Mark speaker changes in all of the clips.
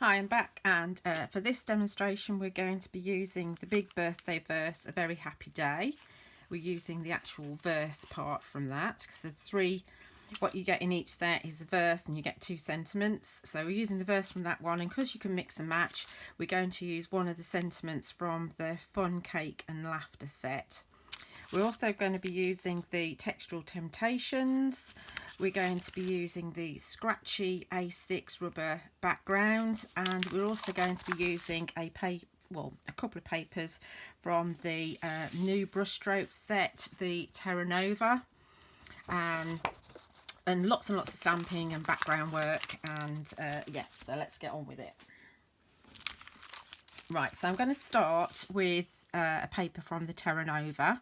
Speaker 1: Hi, I'm back, and for this demonstration we're going to be using the big birthday verse, A Very Happy Day. We're using the actual verse part from that, because the three, what you get in each set is the verse and you get two sentiments. So we're using the verse from that one, and because you can mix and match, we're going to use one of the sentiments from the Fun, Cake and Laughter set. We're also going to be using the Textural Temptations. We're going to be using the scratchy A6 rubber background, and we're also going to be using a couple of papers from the new brushstroke set, the Terra Nova, and lots and lots of stamping and background work. And yeah, so let's get on with it. Right, so I'm going to start with a paper from the Terra Nova.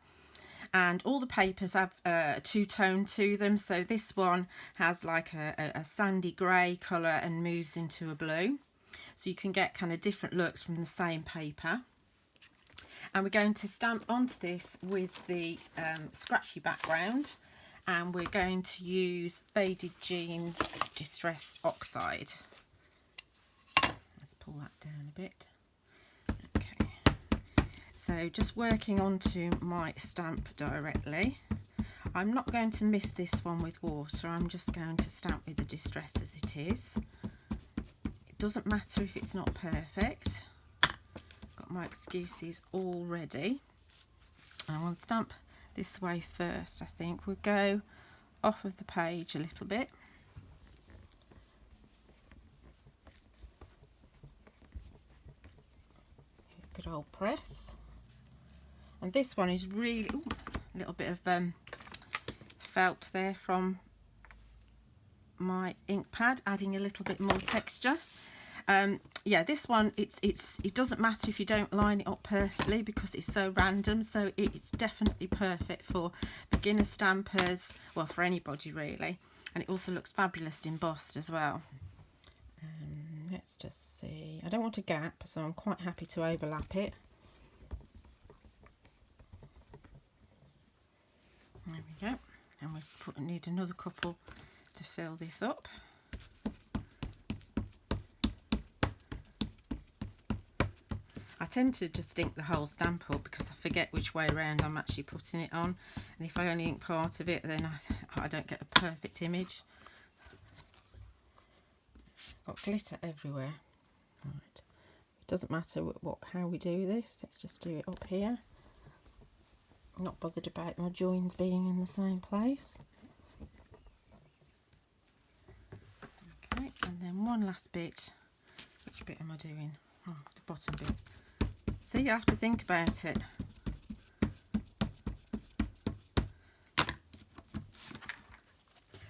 Speaker 1: And all the papers have a two-tone to them. So this one has like a sandy grey colour and moves into a blue. So you can get kind of different looks from the same paper. And we're going to stamp onto this with the scratchy background. And we're going to use Faded Jeans Distress Oxide. Let's pull that down a bit. So just working onto my stamp directly. I'm not going to mist this one with water, I'm just going to stamp with the distress as it is. It doesn't matter if it's not perfect. Got my excuses all ready. I want to stamp this way first, I think. We'll go off of the page a little bit. Good old press. And this one is really, a little bit of felt there from my ink pad, adding a little bit more texture. Yeah, this one, it doesn't matter if you don't line it up perfectly because it's so random. So it's definitely perfect for beginner stampers, well, for anybody really. And it also looks fabulous embossed as well. Let's just see. I don't want a gap, so I'm quite happy to overlap it. There we go, and we need another couple to fill this up. I tend to just ink the whole stamp up because I forget which way around I'm actually putting it on, and if I only ink part of it, then I don't get a perfect image. Got glitter everywhere. Right, it doesn't matter how we do this. Let's just do it up here. I'm not bothered about my joins being in the same place. Okay, and then one last bit. Which bit am I doing? Oh, the bottom bit. So you have to think about it.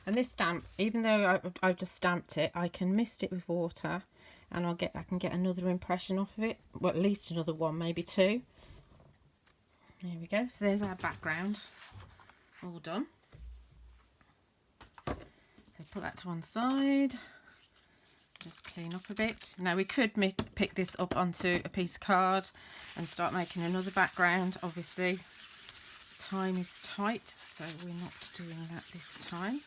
Speaker 1: And this stamp, even though I've just stamped it, I can mist it with water, and I can get another impression off of it. Well, at least another one, maybe two. There we go. So there's our background, all done. So put that to one side. Just clean up a bit. Now we could pick this up onto a piece of card and start making another background. Obviously, time is tight, so we're not doing that this time.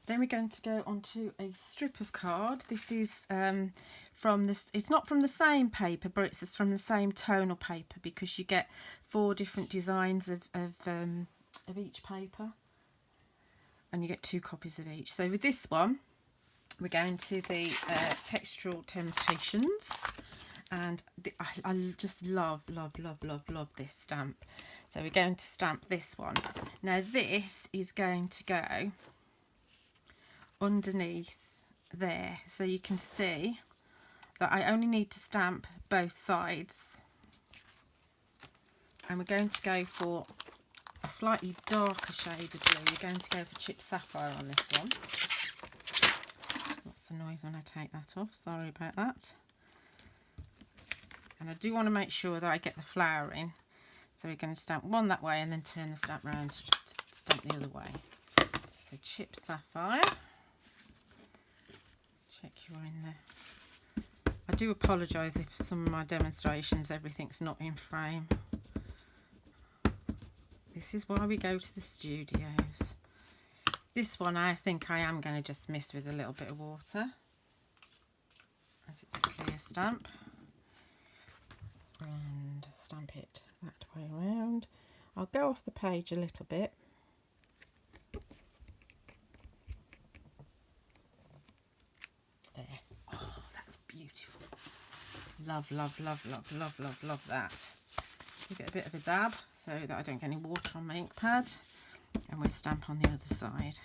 Speaker 1: Then we're going to go onto a strip of card. This is from this. It's not from the same paper, but it's from the same tonal paper, because you get 4 different designs of each paper, and you get 2 copies of each. So with this one, we're going to the Textural Temptations, and I just love this stamp. So we're going to stamp this one. Now this is going to go underneath there, so you can see that I only need to stamp both sides, and we're going to go for a slightly darker shade of blue. We're going to go for Chip Sapphire on this one. Lots of noise when I take that off, sorry about that. And I do want to make sure that I get the flower in, so we're going to stamp one that way and then turn the stamp around to stamp the other way. So Chip Sapphire. Check you are in there. I do apologise if some of my demonstrations everything's not in frame. This is why we go to the studios. This one I think I am going to just mist with a little bit of water. as it's a clear stamp, and stamp it that way around. I'll go off the page a little bit. There. Oh, that's beautiful. Love, love, love, love, love, love, love that. Give it a bit of a dab so that I don't get any water on my ink pad, and we'll stamp on the other side.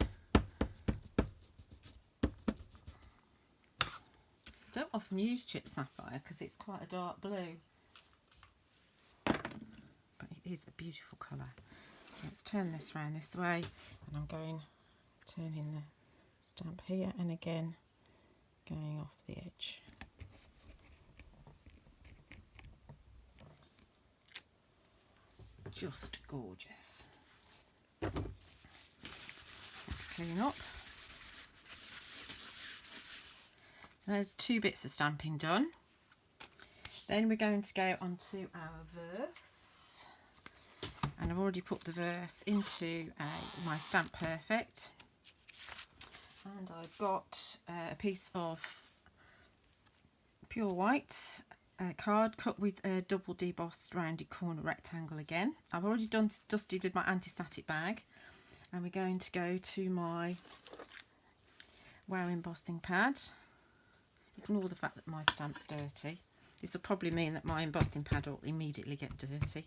Speaker 1: I don't often use chipped sapphire because it's quite a dark blue, but it is a beautiful colour. So let's turn this round this way, and I'm going turning the stamp here and again going off the edge. Just gorgeous. Let's clean up. So there's 2 bits of stamping done. Then we're going to go onto our verse, and I've already put the verse into my Stamp Perfect, and I've got a piece of pure white card cut with a double debossed rounded corner rectangle again. I've already dusted with my anti-static bag, and we're going to go to my Wow embossing pad. Ignore the fact that my stamp's dirty. This will probably mean that my embossing pad will immediately get dirty.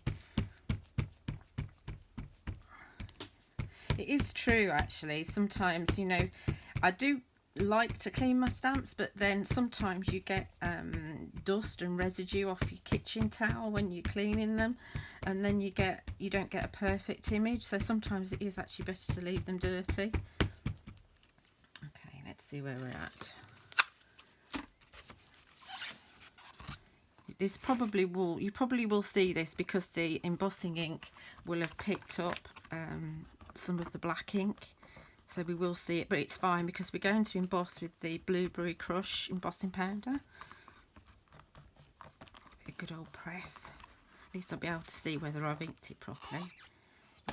Speaker 1: It is true actually, sometimes, you know, I do like to clean my stamps, but then sometimes you get dust and residue off your kitchen towel when you're cleaning them, and then you don't get a perfect image, so sometimes it is actually better to leave them dirty. Okay, let's see where we're at. This probably will, you probably will see this because the embossing ink will have picked up some of the black ink, so we will see it, but it's fine because we're going to emboss with the Blueberry Crush embossing powder. A good old press. At least I'll be able to see whether I've inked it properly.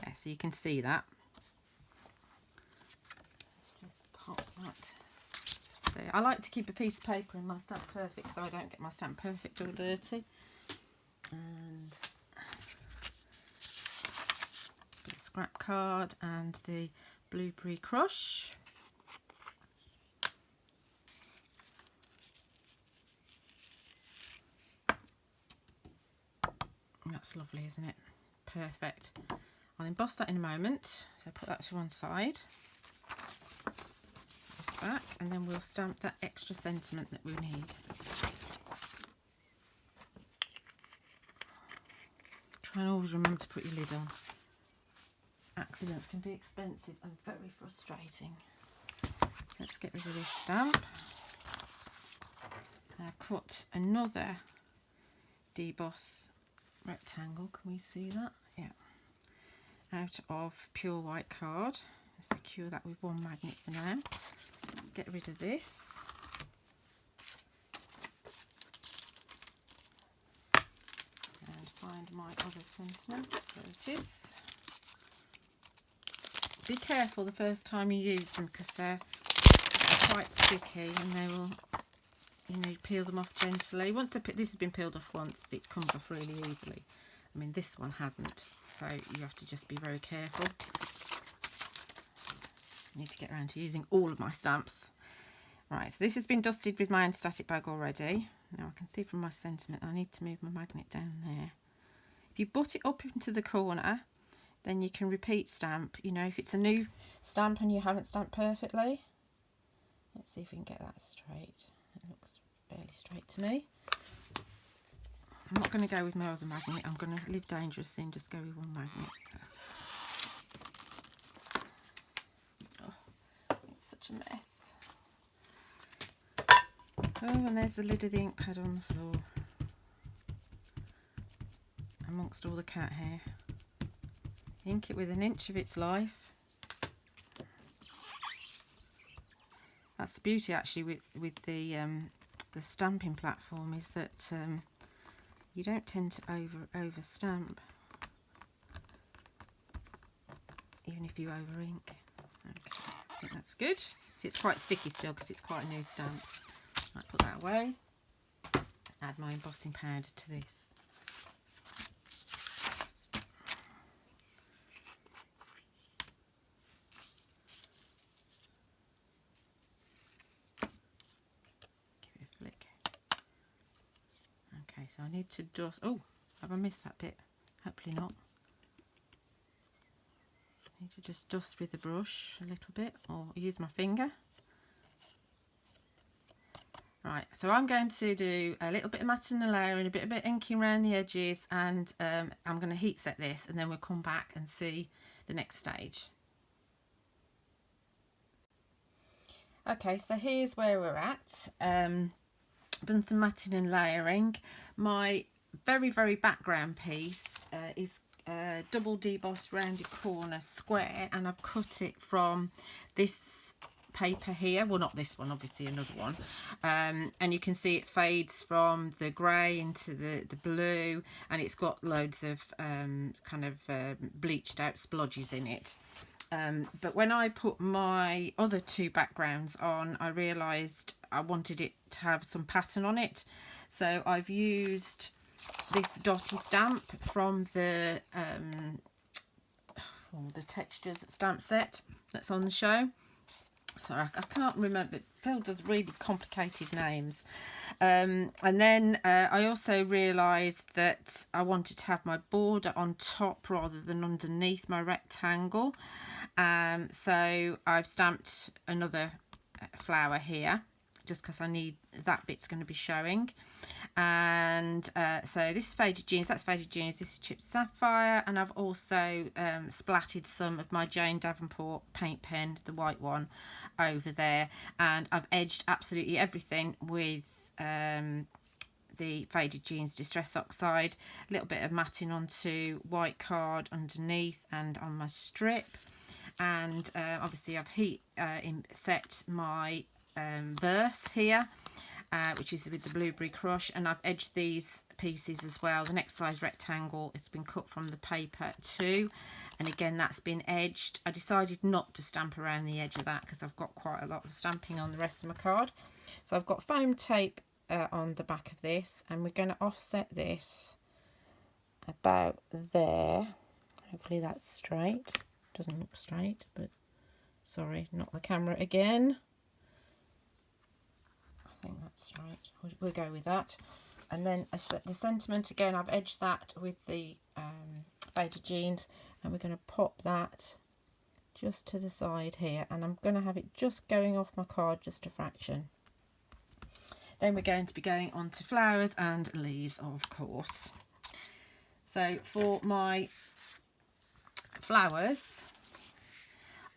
Speaker 1: Yeah, so you can see that. Let's just pop that. I like to keep a piece of paper in my Stamp Perfect so I don't get my Stamp Perfect all dirty. And a bit of scrap card and the Blueberry Crush. That's lovely, isn't it? Perfect. I'll emboss that in a moment, so put that to one side. Back, and then we'll stamp that extra sentiment that we need. Try and always remember to put your lid on. Accidents can be expensive and very frustrating. Let's get rid of this stamp. I'll cut another deboss rectangle. Can we see that? Yeah. Out of pure white card. Secure that with one magnet for now. Let's get rid of this. And find my other sentiment. There it is. Be careful the first time you use them because they're quite sticky, and they will, you know, peel them off gently. Once this has been peeled off once, it comes off really easily. I mean, this one hasn't, so you have to just be very careful. I need to get around to using all of my stamps. Right, so this has been dusted with my anti-static bag already. Now I can see from my sentiment I need to move my magnet down there. If you butt it up into the corner, then you can repeat stamp. You know, if it's a new stamp and you haven't stamped perfectly. Let's see if we can get that straight. It looks fairly straight to me. I'm not going to go with my other magnet. I'm going to live dangerously and just go with one magnet. Oh, it's such a mess. Oh, and there's the lid of the ink pad on the floor, amongst all the cat hair. Ink it with an inch of its life. That's the beauty actually with the stamping platform, is that you don't tend to over stamp, even if you over ink. Okay, I think that's good. See, it's quite sticky still because it's quite a new stamp. I'll put that away. add my embossing powder to this. Give it a flick. Okay, so I need to dust. Oh, have I missed that bit? Hopefully not. I need to just dust with the brush a little bit, or use my finger. Right, so I'm going to do a little bit of matting and layering, a bit of inking around the edges, and I'm going to heat set this, and then we'll come back and see the next stage. Okay, so here's where we're at. Done some matting and layering. My very background piece is double debossed rounded corner square, and I've cut it from this paper here, well not this one, obviously another one, and you can see it fades from the grey into the blue, and it's got loads of kind of bleached out splodges in it. But when I put my other two backgrounds on, I realised I wanted it to have some pattern on it, so I've used this dotty stamp from the Textures stamp set that's on the show. Sorry, I can't remember. Phil does really complicated names. And then I also realised that I wanted to have my border on top rather than underneath my rectangle. So I've stamped another flower here, just because I need that bit's going to be showing. And so this is Faded Jeans, that's Faded Jeans, this is Chipped Sapphire, and I've also splatted some of my Jane Davenport paint pen, the white one, over there, and I've edged absolutely everything with the Faded Jeans Distress Oxide, a little bit of matting onto white card underneath and on my strip, and obviously I've set my verse here, which is with the Blueberry Crush, and I've edged these pieces as well. The next size rectangle has been cut from the paper too, and again that's been edged. I decided not to stamp around the edge of that because I've got quite a lot of stamping on the rest of my card. So I've got foam tape on the back of this, and we're going to offset this about there. Hopefully that's straight. Doesn't look straight, but sorry, not the camera again. I think that's right. We'll go with that. And then the Sentiment, again, I've edged that with the Faded Jeans, and we're going to pop that just to the side here, and I'm going to have it just going off my card just a fraction. Then we're going to be going on to flowers and leaves, of course. So for my flowers,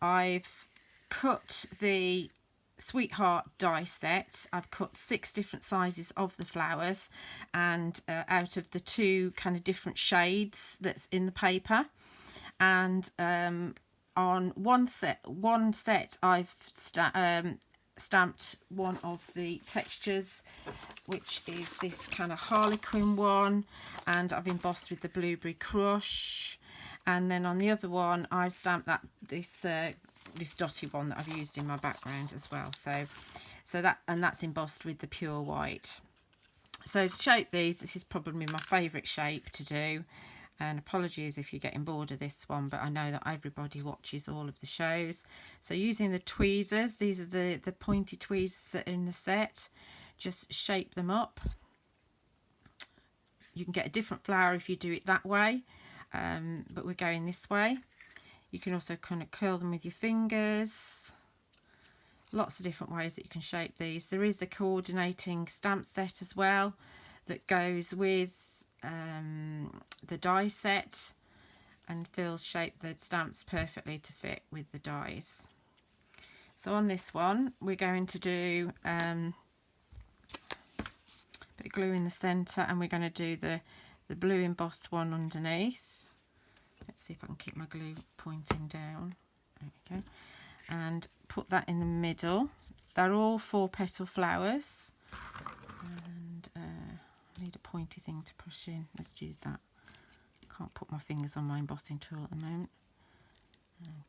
Speaker 1: I've cut the Sweetheart die set. I've cut 6 different sizes of the flowers, and out of the 2 kind of different shades that's in the paper, and on one set I've stamped one of the textures, which is this kind of Harlequin one, and I've embossed with the Blueberry Crush, and then on the other one I've stamped this dotty one that I've used in my background as well, so that's embossed with the pure white. So to shape these, this is probably my favourite shape to do, and apologies if you're getting bored of this one, but I know that everybody watches all of the shows. So using the tweezers, these are the pointy tweezers that are in the set, just shape them up. You can get a different flower if you do it that way, but we're going this way. You can also kind of curl them with your fingers. Lots of different ways that you can shape these. There is the coordinating stamp set as well that goes with the die set, and Phil's shaped the stamps perfectly to fit with the dies. So on this one we're going to do a bit of glue in the centre, and we're going to do the blue embossed one underneath. Let's see if I can keep my glue pointing down. There we go. And put that in the middle. They're all 4-petal flowers. And I need a pointy thing to push in. Let's use that. Can't put my fingers on my embossing tool at the moment.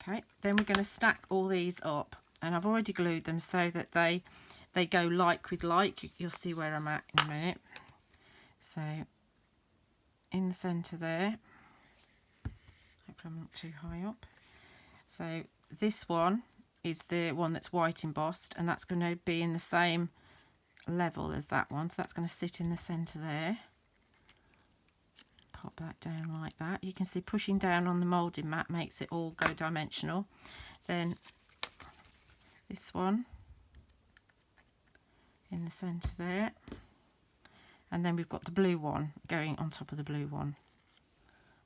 Speaker 1: Okay, then we're going to stack all these up. And I've already glued them so that they go like with like. You'll see where I'm at in a minute. So in the centre there, hopefully I'm not too high up. So this one is the one that's white embossed, and that's going to be in the same level as that one. So that's going to sit in the centre there. Pop that down like that. You can see pushing down on the moulding mat makes it all go dimensional. Then this one in the centre there, and then we've got the blue one going on top of the blue one.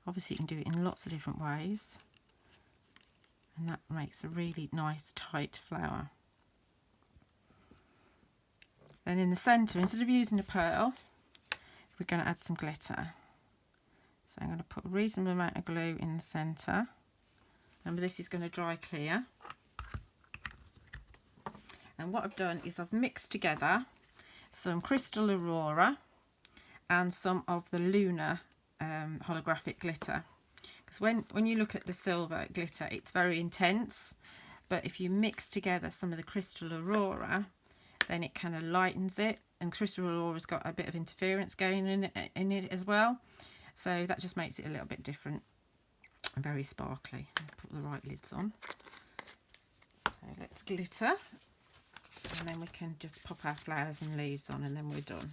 Speaker 1: Obviously you can do it in lots of different ways, and that makes a really nice tight flower. Then in the centre, instead of using a pearl, we're going to add some glitter. So I'm going to put a reasonable amount of glue in the centre. Remember, this is going to dry clear. And what I've done is I've mixed together some Crystal Aurora and some of the Lunar holographic glitter. Because when you look at the silver glitter, it's very intense. But if you mix together some of the Crystal Aurora, then it kind of lightens it. And Crystal Aurora's got a bit of interference going in it as well. So that just makes it a little bit different and very sparkly. I'll put the right lids on. So let's glitter, and then we can just pop our flowers and leaves on, and then we're done.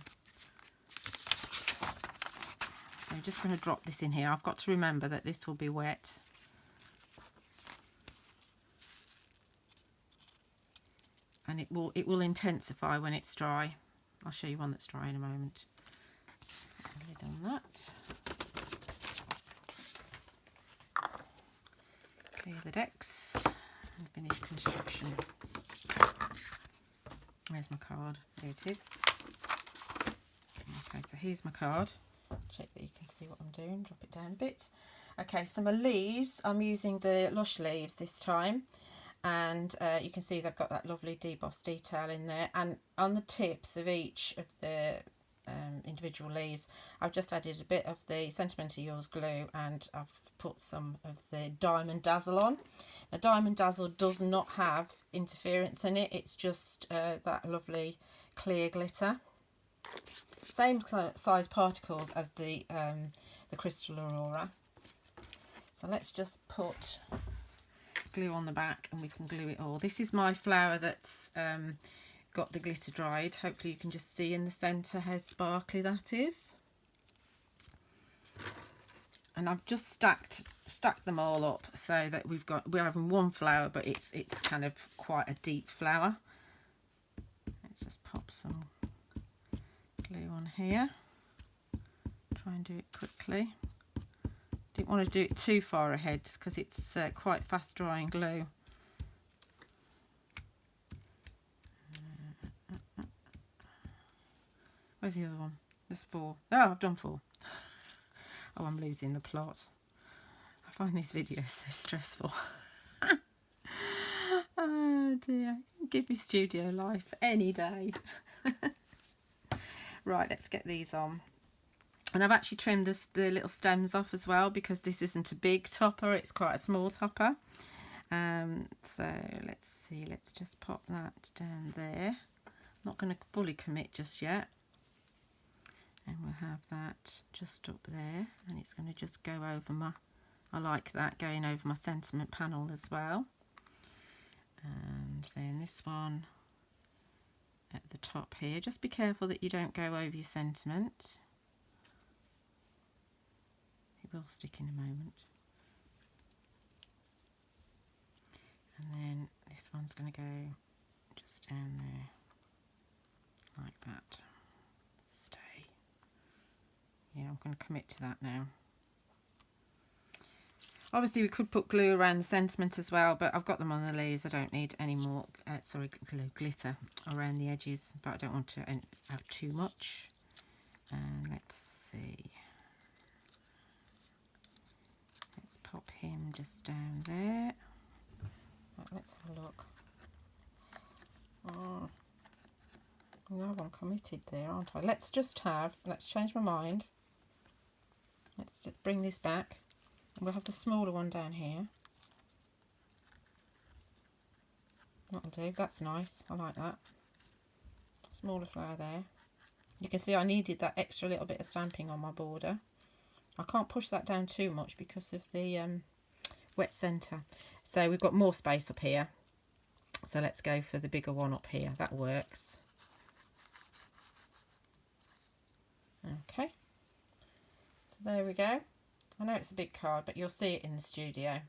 Speaker 1: So I'm just going to drop this in here. I've got to remember that this will be wet. And it will intensify when it's dry. I'll show you one that's dry in a moment. Lid on that. Clear the decks and finish construction. Where's my card? There it is. Okay, so here's my card. Check that you can see what I'm doing. Drop it down a bit. Okay, so my leaves, I'm using the Lush leaves this time. And you can see they've got that lovely debossed detail in there. And on the tips of each of the individual leaves, I've just added a bit of the Sentimentally Yours glue, and I've put some of the Diamond Dazzle on. Now, Diamond Dazzle does not have interference in it. It's just that lovely clear glitter. Same size particles as the Crystal Aurora. So let's just put glue on the back and we can glue it all. This is my flower that's got the glitter dried. Hopefully you can just see in the centre how sparkly that is. And I've just stacked them all up so that we're having one flower, but it's kind of quite a deep flower. Let's just pop some glue on here. Try and do it quickly. Didn't want to do it too far ahead because it's quite fast drying glue. Where's the other one? There's 4. Oh, I've done 4. Oh, I'm losing the plot. I find these videos so stressful. Oh dear. Give me studio life any day. Right, let's get these on. And I've actually trimmed the little stems off as well, because this isn't a big topper, it's quite a small topper. So let's see, let's just pop that down there. I'm not going to fully commit just yet. And we'll have that just up there, and it's going to just go over I like that going over my sentiment panel as well. And then this one at the top here. Just be careful that you don't go over your sentiment. It will stick in a moment. And then this one's going to go just down there like that. Stay. Yeah, I'm going to commit to that now. Obviously we could put glue around the sentiment as well, but I've got them on the leaves. I don't need any more glitter around the edges, but I don't want to have too much. And let's see. Let's pop him just down there. Right, let's have a look. Oh, now I'm committed there, aren't I? Let's change my mind. Let's just bring this back. We'll have the smaller one down here. That'll do. That's nice. I like that. Smaller flower there. You can see I needed that extra little bit of stamping on my border. I can't push that down too much because of the wet centre. So we've got more space up here. So let's go for the bigger one up here. That works. Okay. So there we go. I know it's a big card, but you'll see it in the studio.